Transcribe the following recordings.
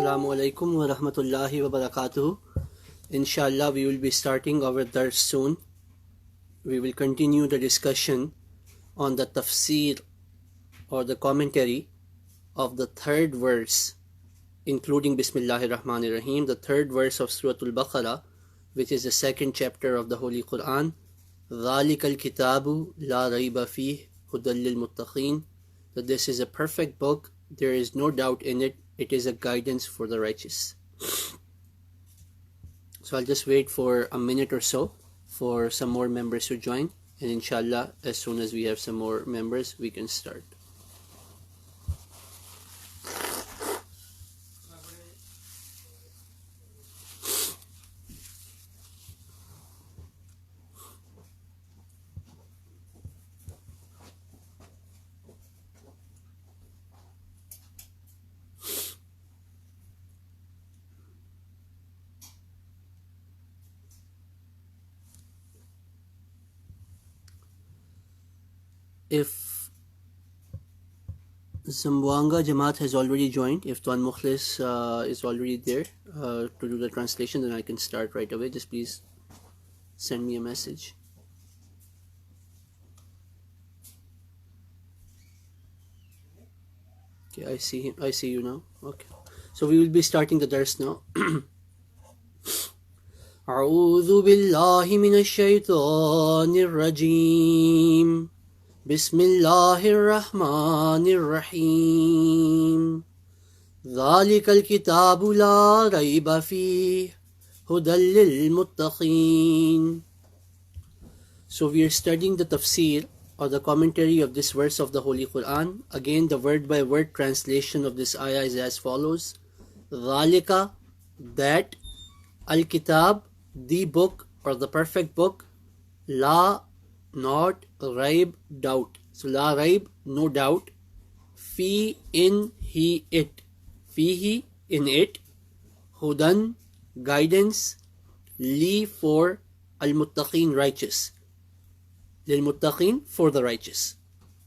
Assalamu alaikum wa rahmatullahi wa barakatuh. Inshallah, we will be starting our dars soon. We will continue the discussion on the tafsir or the commentary of the third verse, including Bismillahir Rahmanir Rahim, the third verse of Surah Al-Baqra, which is the second chapter of the Holy Quran. ذَلِكَ الْكِتَابُ لَا رَيْبَ فِيهِ هُدًى لِلْمُتَّقِينَ. That this is a perfect book, there is no doubt in it, it is a guidance for the righteous. So I'll just wait for a minute or so for some more members to join, and inshallah, as soon as we have some more members, we can start. If Zamboanga Jamaat has already joined, if Tuan Mukhlis is already there to do the translation, then I can start right away. Just please send me a message. Okay, I see him. I see you now. Okay, so we will be starting the dars now. أعوذ بالله من الشيطان الرجيم. بسم الله الرحمن الرحيم. ذلك الكتاب لا ريب فيه هدى للمتقين. So we are studying the tafsir or the commentary of this verse of the Holy Quran. Again, the word by word translation of this ayah is as follows. ذَلِكَ, that, al-kitab, the book or the perfect book, la, not, raib, doubt. So la raib, no doubt, fi, in, he, it, fihi, in it, hudan, guidance, li, for, al-muttaqin, righteous, lil-muttaqin, for the righteous.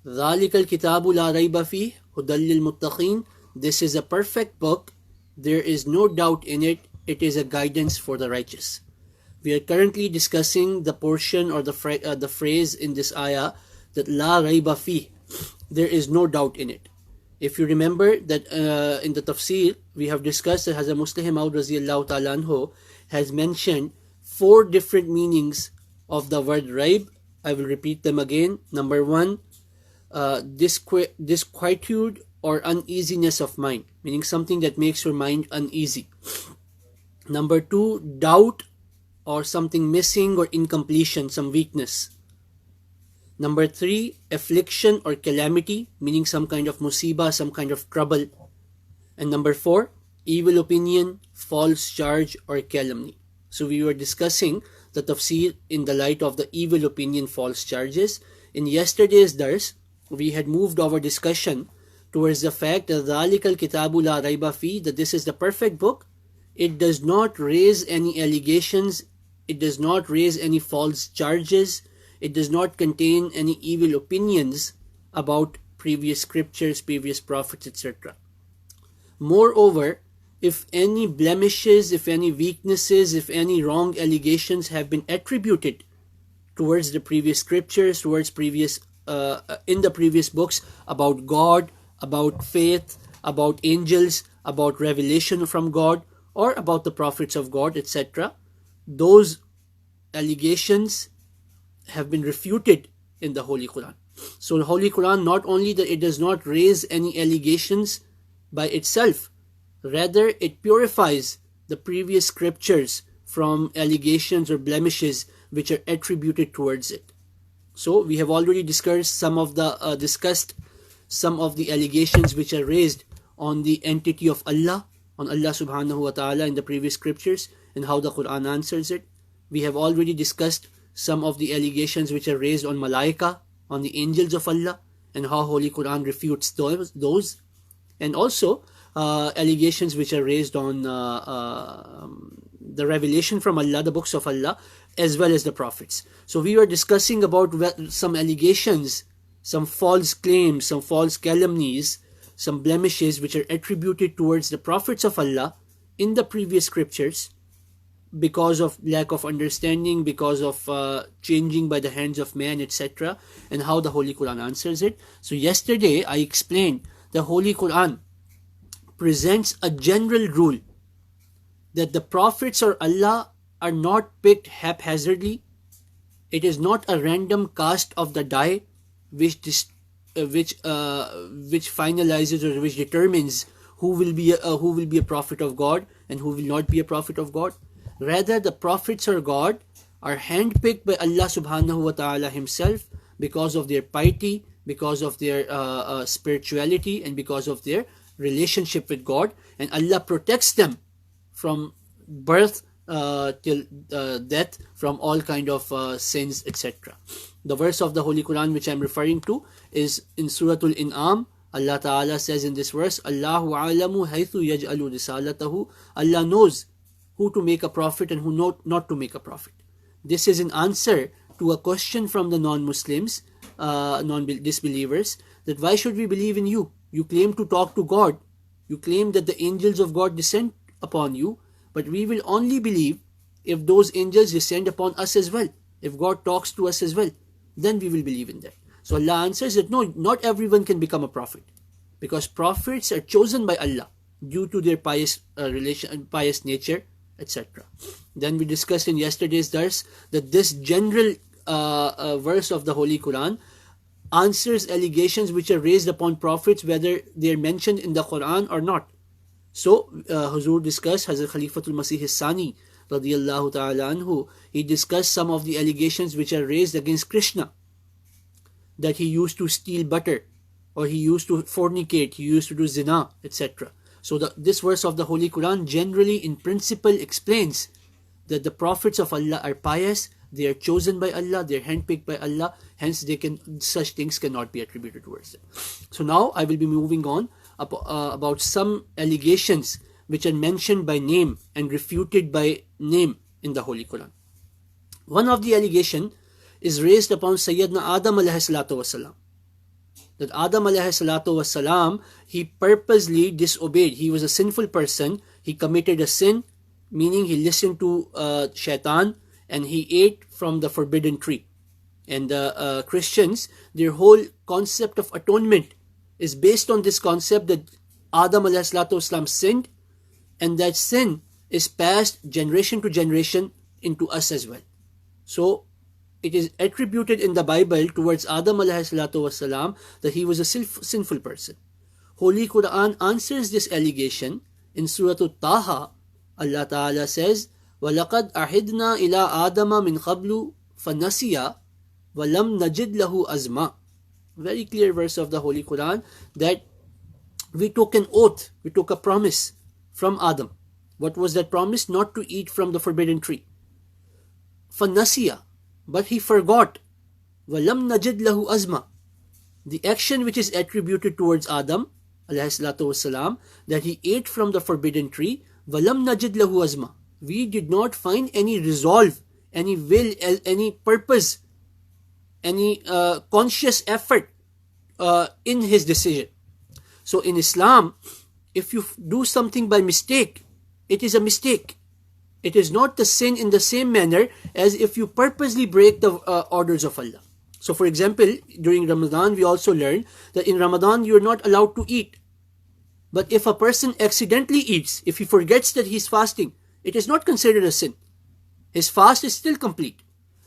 ذَلِكَ الْكِتَابُ لَا رَيْبَ فِيهِ هُدًى لِلْمُتَّقِينَ. This is a perfect book, there is no doubt in it, it is a guidance for the righteous. We are currently discussing the portion or the phrase in this ayah that la rayba fi, there is no doubt in it. If you remember that in the tafsir we have discussed that Hazrat Muslih Maud Raziyallahu Ta'ala Anhu has mentioned 4 different meanings of the word rayb. I will repeat them again. Number 1, disquietude or uneasiness of mind, meaning something that makes your mind uneasy. Number 2, doubt or something missing or incompletion, some weakness. Number 3, affliction or calamity, meaning some kind of musibah, some kind of trouble. And number 4, evil opinion, false charge or calumny. So we were discussing the tafsir in the light of the evil opinion, false charges. In yesterday's dars, we had moved our discussion towards the fact that ذَلِكَ الْكِتَابُ لَا رَيْبَ فِيهِ, that this is the perfect book. It does not raise any allegations, it does not raise any false charges, it does not contain any evil opinions about previous scriptures, previous prophets, etc. Moreover, if any blemishes, if any weaknesses, if any wrong allegations have been attributed towards the previous scriptures, towards previous in the previous books about God, about faith, about angels, about revelation from God, or about the prophets of God, etc., those allegations have been refuted in the Holy Quran. So the Holy Quran, not only that it does not raise any allegations by itself, rather it purifies the previous scriptures from allegations or blemishes which are attributed towards it. So we have already discussed some of the allegations which are raised on the entity of Allah, on Allah subhanahu wa ta'ala in the previous scriptures, and how the Quran answers it. We have already discussed some of the allegations which are raised on Malaika, on the angels of Allah, and how Holy Quran refutes those. And also allegations which are raised on the revelation from Allah, the books of Allah, as well as the prophets. So we were discussing about some allegations, some false claims, some false calumnies some blemishes which are attributed towards the prophets of Allah in the previous scriptures because of lack of understanding, because of changing by the hands of man, etc., and how the Holy Quran answers it. So yesterday I explained the Holy Quran presents a general rule that the prophets or Allah are not picked haphazardly. It is not a random cast of the die which finalizes or which determines who will be a prophet of God and who will not be a prophet of God. Rather, the prophets of God are handpicked by Allah subhanahu wa ta'ala himself because of their piety, because of their spirituality, and because of their relationship with God, and Allah protects them from birth till death, from all kind of sins, etc. The verse of the Holy Quran which I am referring to is in Surah Al-In'am. Allah Ta'ala says in this verse, Allahu a'lamu haythu yaj'alu risalatahu. Allah knows who to make a prophet and who not to make a prophet. This is an answer to a question from the non-Muslims, disbelievers, that why should we believe in you? You claim to talk to God. You claim that the angels of God descend upon you, but we will only believe if those angels descend upon us as well. If God talks to us as well, then we will believe in that. So Allah answers that no, not everyone can become a prophet, because prophets are chosen by Allah due to their pious pious nature, etc. Then we discussed in yesterday's dars that this general verse of the Holy Quran answers allegations which are raised upon prophets, whether they are mentioned in the Quran or not. So Huzur discussed, Hazrat Khalifatul Masih Sani radiyallahu ta'ala anhu, he discussed some of the allegations which are raised against Krishna, that he used to steal butter, or he used to fornicate, he used to do zina, etc. So this verse of the Holy Quran generally in principle explains that the prophets of Allah are pious, they are chosen by Allah, they are handpicked by Allah, hence such things cannot be attributed towards them. So now I will be moving on about some allegations which are mentioned by name and refuted by name in the Holy Quran. One of the allegation is raised upon Sayyidina Adam alayhi salatu wasalam, that Adam alayhi salatu wasalam, he purposely disobeyed. He was a sinful person. He committed a sin, meaning he listened to shaitan and he ate from the forbidden tree. And the Christians, their whole concept of atonement is based on this concept that Adam alayhi salatu wasalam sinned, and that sin is passed generation to generation into us as well. So it is attributed in the Bible towards Adam alayhi salatu wasalam that he was a sinful person. Holy Quran answers this allegation in Surah Taha. Allah Ta'ala says, وَلَقَدْ أَحِدْنَا إِلَىٰ آدَمَ مِنْ قَبْلُ فَنَسِيَ وَلَمْ نَجِدْ لَهُ أَزْمًا. Very clear verse of the Holy Quran that we took an oath, we took a promise from Adam. What was that promise? Not to eat from the forbidden tree. فَنَسِيَ, but he forgot. وَلَمْ نَجِدْ لَهُ أَزْمًا. The action which is attributed towards Adam alayhi salatu wasalam, that he ate from the forbidden tree, وَلَمْ نَجِدْ لَهُ أَزْمًا. We did not find any resolve, any will, any purpose, any conscious effort in his decision. So in Islam, if you do something by mistake, it is a mistake. It is not the sin in the same manner as if you purposely break the orders of Allah. So for example, during Ramadan, we also learn that in Ramadan, you are not allowed to eat. But if a person accidentally eats, if he forgets that he is fasting, it is not considered a sin. His fast is still complete.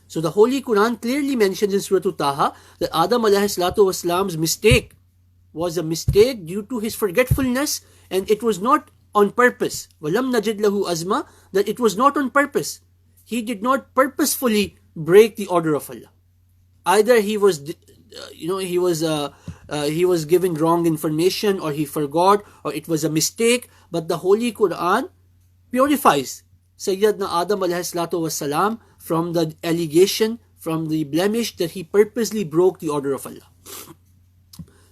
So the Holy Quran clearly mentions in Surah Taha that Adam alayhi salatu wasalam's mistake was a mistake due to his forgetfulness, and it was not on purpose. وَلَمْ نَجِدْ لَهُ أَزْمًا, that it was not on purpose. He did not purposefully break the order of Allah. Either he was given wrong information, or he forgot, or it was a mistake. But the Holy Quran purifies Sayyidina Adam alayhi salatu wasalam from the allegation, from the blemish that he purposely broke the order of Allah.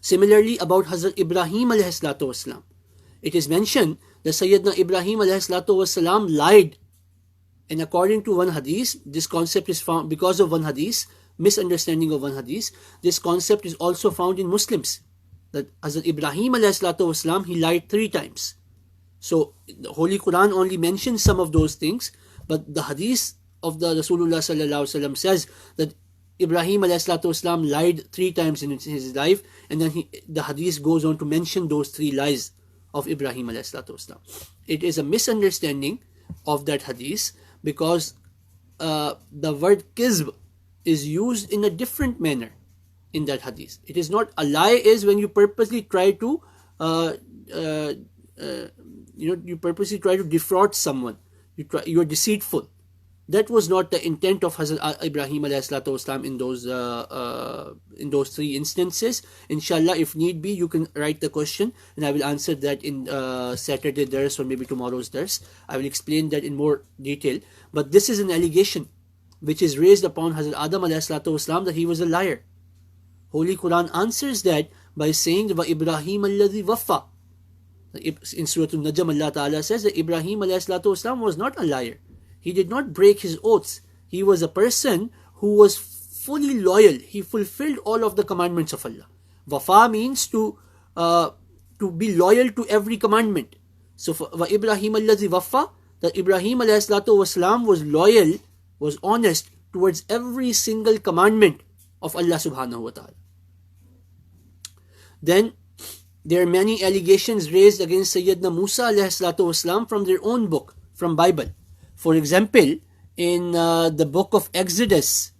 Similarly, about Hazrat Ibrahim alayhi salatu wasalam, it is mentioned that Sayyidina Ibrahim alayhi salatu wasalam lied. And according to one hadith, this concept is found because of one hadith, misunderstanding of one hadith. This concept is also found in Muslims. that Hazrat Ibrahim alayhi salatu wasalam, he lied 3 times. So the Holy Quran only mentions some of those things, but the hadith of the Rasulullah sallallahu alaihi wasallam says that Ibrahim alayhi salatu wasalam lied 3 times in his life, and then the hadith goes on to mention those 3 lies of Ibrahim alayhi salatu wasalam. It is a misunderstanding of that hadith because the word kizb is used in a different manner in that hadith. It is not, a lie is when you purposely try to you purposely try to defraud someone. You are deceitful. That was not the intent of Hazrat Ibrahim alayhi salatu wasalam in those 3 instances. Inshallah, if need be, you can write the question and I will answer that in Saturday dars or maybe tomorrow's dars. I will explain that in more detail. But this is an allegation which is raised upon Hazrat Adam alayhi salatu wasalam that he was a liar. Holy Quran answers that by saying wa Ibrahim alladhi waffa. In Surah Al-Najm, Allah Ta'ala says that Ibrahim alayhi salatu wasalam was not a liar. He did not break his oaths. He was a person who was fully loyal. He fulfilled all of the commandments of Allah. Wafa means to be loyal to every commandment. So wa Ibrahim alladhi waffa, that Ibrahim alayhi salatu wasalam was loyal, was honest towards every single commandment of Allah subhanahu wa ta'ala. Then there are many allegations raised against Sayyidina Musa alayhi salatu wasalam from their own book, from Bible. For example, in the book of Exodus,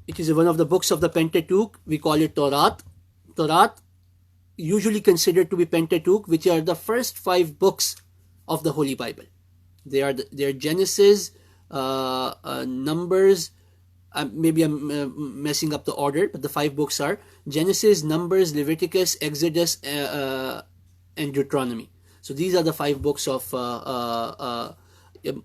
it is one of the books of the Pentateuch, we call it Torah. Torah, usually considered to be Pentateuch, which are the first 5 books of the Holy Bible. They are Genesis, Numbers, maybe I'm messing up the order, but the 5 books are Genesis, Numbers, Leviticus, Exodus, and Deuteronomy. So these are the 5 books of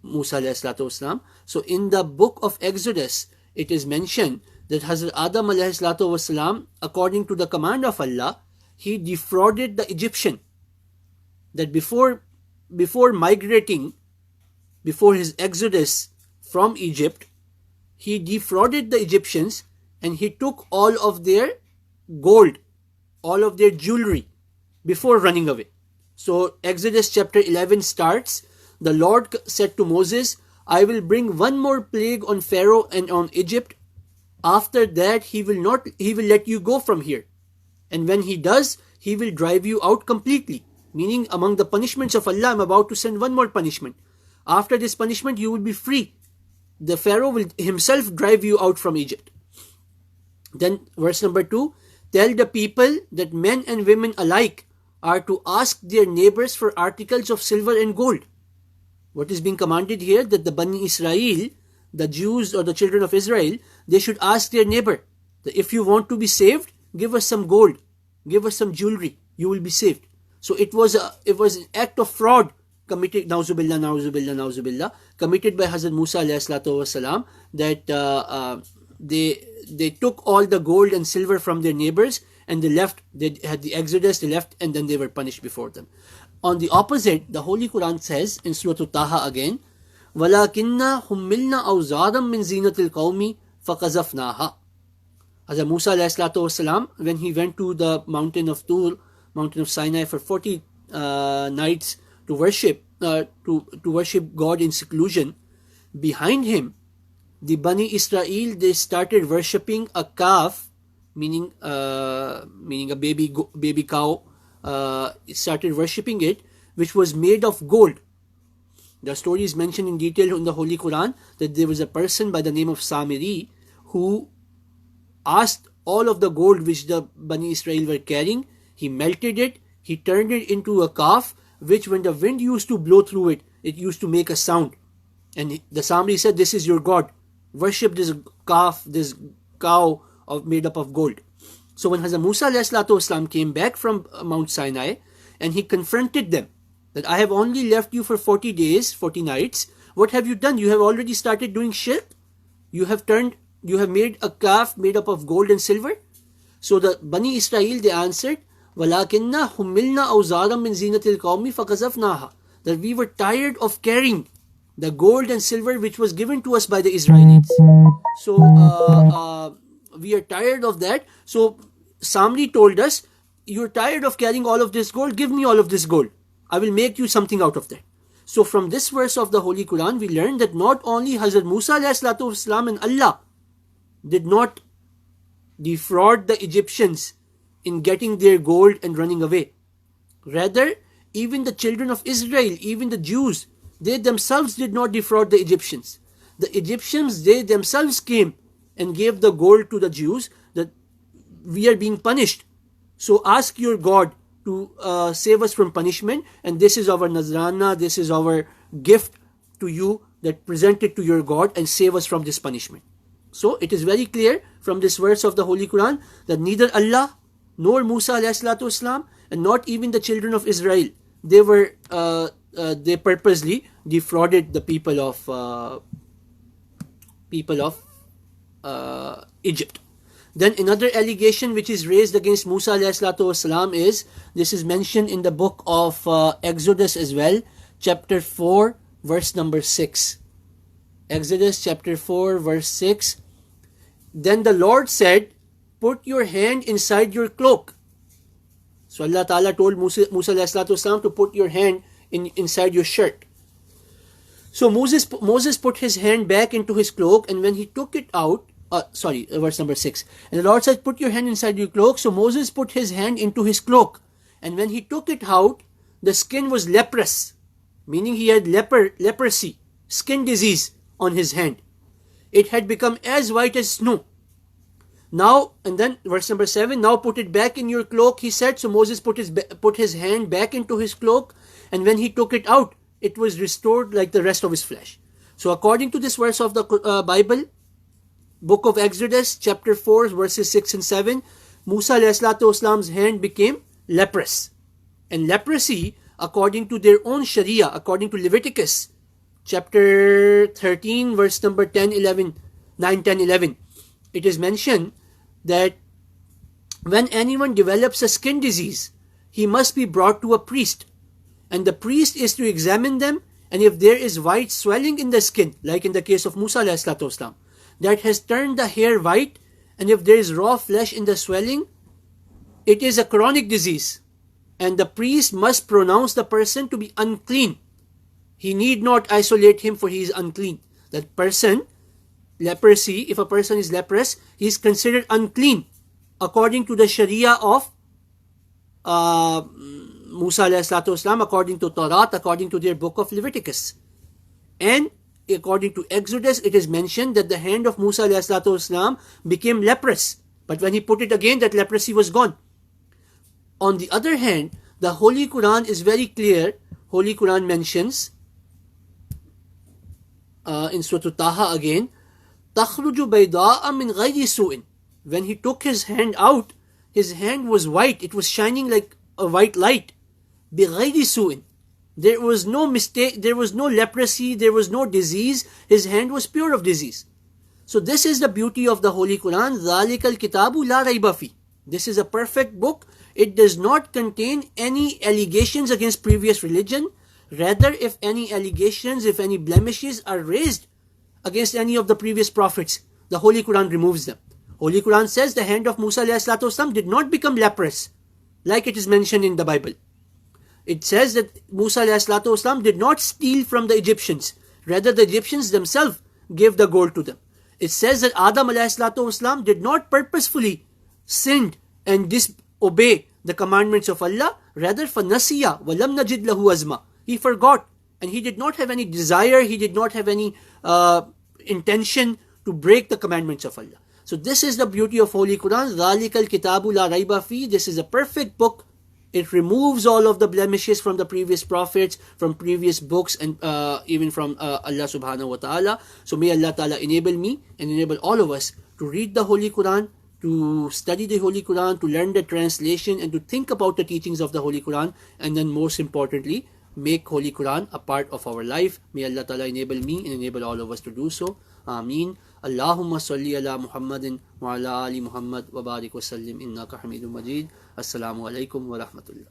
Musa alayhi salatu wasalam. So in the book of Exodus, it is mentioned that Hazrat Adam alayhi salatu wasalam, according to the command of Allah, he defrauded the Egyptian. That before migrating, before his exodus from Egypt, he defrauded the Egyptians and he took all of their gold, all of their jewelry before running away. So Exodus chapter 11 starts, the Lord said to Moses, I will bring one more plague on Pharaoh and on Egypt. After that, he will let you go from here. And when he does, he will drive you out completely. Meaning, among the punishments of Allah, I'm about to send one more punishment. After this punishment, you will be free. The Pharaoh will himself drive you out from Egypt. Then verse number 2, tell the people that men and women alike are to ask their neighbors for articles of silver and gold. What is being commanded here? That the Bani Israel, the Jews or the children of Israel, they should ask their neighbor that if you want to be saved, give us some gold, give us some jewelry, you will be saved. So it was an act of fraud committed, nauzubillah, committed by Hazrat Musa alayhi salatu wasalam, that they took all the gold and silver from their neighbors and they left. They had the exodus, they left, and then they were punished before them. On the opposite, the Holy Quran says in Surah Taha again, وَلَكِنَّا حُمِّلْنَا أَوْزَارًا مِّن زِينَةِ الْقَوْمِ فَقَذَفْنَاهَا. Hazrat Musa alayhi salatu wasalam, when he went to the mountain of Tur, mountain of Sinai, for 40 nights to worship God in seclusion, behind him, the Bani Israel, they started worshipping a calf, meaning a baby cow. Started worshipping it, which was made of gold. The story is mentioned in detail in the Holy Quran that there was a person by the name of Samiri who asked all of the gold which the Bani Israel were carrying. He melted it, he turned it into a calf, which when the wind used to blow through it, it used to make a sound. And the Samiri said, this is your God. Worship this calf, this cow made up of gold. So when Hazrat Musa alayhi salatu wasalam came back from Mount Sinai and he confronted them that I have only left you for 40 days, 40 nights. What have you done? You have already started doing shirk. You have made a calf made up of gold and silver. So the Bani Israel, they answered, وَلَكِنَّا حُمِّلْنَا أَوْزَارًا مِّن زِينَةِ الْقَوْمِ فَقَذَفْنَاهَا. That we were tired of carrying the gold and silver which was given to us by the Israelites. So we are tired of that. So Samri told us, you're tired of carrying all of this gold, give me all of this gold. I will make you something out of that. So from this verse of the Holy Quran, we learn that not only Hazrat Musa ﷺ and Allah did not defraud the Egyptians in getting their gold and running away. Rather, even the children of Israel, even the Jews, they themselves did not defraud the Egyptians. The Egyptians, they themselves came and gave the gold to the Jews, that we are being punished. So ask your God to save us from punishment, and this is our Nazrana, this is our gift to you, that present it to your God and save us from this punishment. So it is very clear from this verse of the Holy Quran that neither Allah nor Musa ﷺ and not even the children of Israel, they purposely defrauded the people of Egypt. Then another allegation which is raised against Musa ﷺ is, this is mentioned in the book of Exodus as well, chapter 4, verse number 6. Exodus chapter 4, verse 6. Then the Lord said, put your hand inside your cloak. So Allah Ta'ala told Musa ﷺ to put your hand inside your shirt. So Moses put his hand back into his cloak, and when he took it out, verse number 6. And the Lord said, put your hand inside your cloak. So Moses put his hand into his cloak, and when he took it out, the skin was leprous, meaning he had leprosy, skin disease on his hand. It had become as white as snow. Now, and then verse number 7, now put it back in your cloak, he said. So Moses put his hand back into his cloak, and when he took it out, it was restored like the rest of his flesh. So according to this verse of the Bible, book of Exodus, chapter 4, verses 6 and 7, Musa ﷺ's hand became leprous. And leprosy, according to their own Sharia, according to Leviticus, chapter 13, verse number 9, 10, 11, it is mentioned that when anyone develops a skin disease, he must be brought to a priest. And the priest is to examine them, and if there is white swelling in the skin, like in the case of Musa ﷺ, that has turned the hair white, and if there is raw flesh in the swelling, it is a chronic disease, and the priest must pronounce the person to be unclean. He need not isolate him, for he is unclean. That person, leprosy, if a person is leprous, he is considered unclean according to the Sharia of Musa ﷺ, according to Torah, according to their book of Leviticus. And according to Exodus, it is mentioned that the hand of Musa ﷺ became leprous, but when he put it again, that leprosy was gone. On the other hand, the Holy Quran is very clear. Holy Quran mentions in Surah Taha again, تَخْرُجُ بَيْضَاءَ مِنْ غَيْرِ سُوءٍ. When he took his hand out, his hand was white. It was shining like a white light. بِغَيْرِ سُوءٍ. There was no mistake, there was no leprosy, there was no disease. His hand was pure of disease. So this is the beauty of the Holy Quran. ذَلِكَ الْكِتَابُ لَا رَيْبَ فِيهِ. This is a perfect book. It does not contain any allegations against previous religion. Rather, if any allegations, if any blemishes are raised against any of the previous prophets, the Holy Quran removes them. Holy Quran says the hand of Musa ﷺ did not become leprous, like it is mentioned in the Bible. It says that Musa ﷺ did not steal from the Egyptians. Rather, the Egyptians themselves gave the gold to them. It says that Adam ﷺ did not purposefully sin and disobey the commandments of Allah. Rather, فَنَسِيَ وَلَمْ نَجِدْ لَهُ أَزْمًا. He forgot, and he did not have any desire, he did not have any intention to break the commandments of Allah. So this is the beauty of Holy Quran. ذَلِكَ الْكِتَابُ لَا رَيْبَ فِيهِ. This is a perfect book. It removes all of the blemishes from the previous prophets, from previous books, and even from Allah subhanahu wa ta'ala. So may Allah ta'ala enable me and enable all of us to read the Holy Quran, to study the Holy Quran, to learn the translation, and to think about the teachings of the Holy Quran, and then most importantly, make Holy Quran a part of our life. May Allah Ta'ala enable me and enable all of us to do so. Ameen. Allahumma salli ala Muhammadin wa ala ali Muhammad wa barik wa sallim innaka hamidun majid. Assalamu alaikum wa rahmatullah.